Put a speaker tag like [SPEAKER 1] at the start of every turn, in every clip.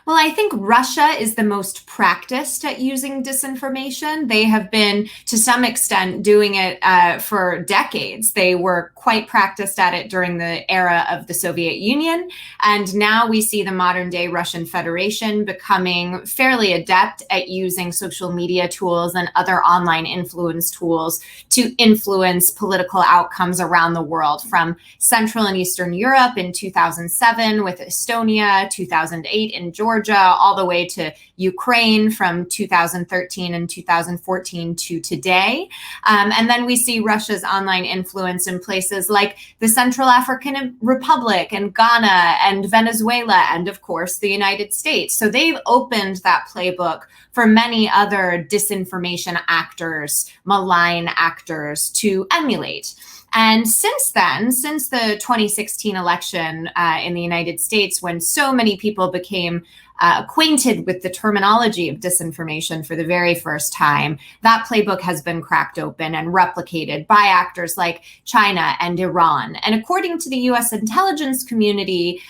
[SPEAKER 1] Well, I think Russia is the most practiced at using disinformation. They have been, to some extent, doing it for decades. They were quite practiced at it during the era of the Soviet Union. And now we see the modern day Russian Federation becoming fairly adept at using social media tools and other online influence tools to influence political outcomes around the world, from Central and Eastern Europe in 2007 with Estonia, 2008 in Georgia, all the way to Ukraine from 2013 and 2014 to today. And then we see Russia's online influence in places like the Central African Republic and Ghana and Venezuela and, of course, the United States. So they've opened that playbook for many other disinformation actors, malign actors to emulate. And since then, since the 2016 election in the United States, when so many people became acquainted with the terminology of disinformation for the very first time, that playbook has been cracked open and replicated by actors like China and Iran. And according to the US intelligence community,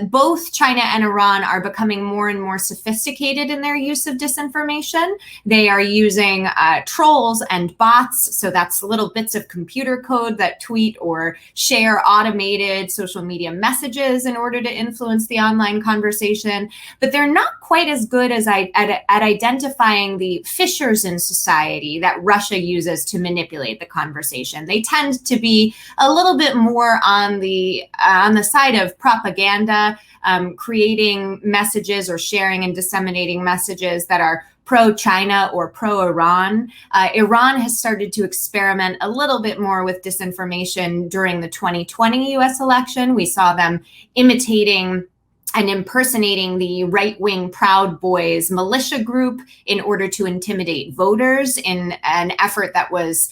[SPEAKER 1] both China and Iran are becoming more and more sophisticated in their use of disinformation. They are using trolls and bots. So that's little bits of computer code that tweet or share automated social media messages in order to influence the online conversation. But they're not quite as good as at identifying the fissures in society that Russia uses to manipulate the conversation. They tend to be a little bit more on the side of propaganda, creating messages or sharing and disseminating messages that are pro-China or pro-Iran. Iran has started to experiment a little bit more with disinformation during the 2020 US election. We saw them imitating and impersonating the right-wing Proud Boys militia group in order to intimidate voters in an effort that was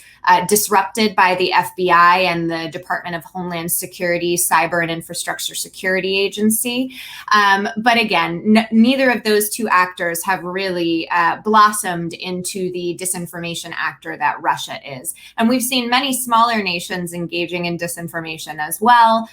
[SPEAKER 1] disrupted by the FBI and the Department of Homeland Security Cyber and Infrastructure Security Agency. But again, neither of those two actors have really blossomed into the disinformation actor that Russia is. And we've seen many smaller nations engaging in disinformation as well,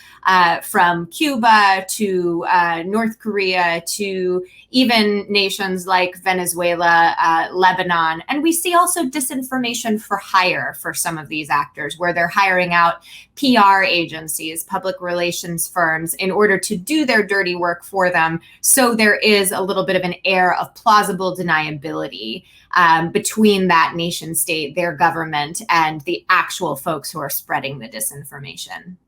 [SPEAKER 1] from Cuba to North Korea to even nations like Venezuela, Lebanon. And we see also disinformation for hire for some of these actors, where they're hiring out PR agencies, public relations firms, in order to do their dirty work for them. So there is a little bit of an air of plausible deniability between that nation state, their government, and the actual folks who are spreading the disinformation.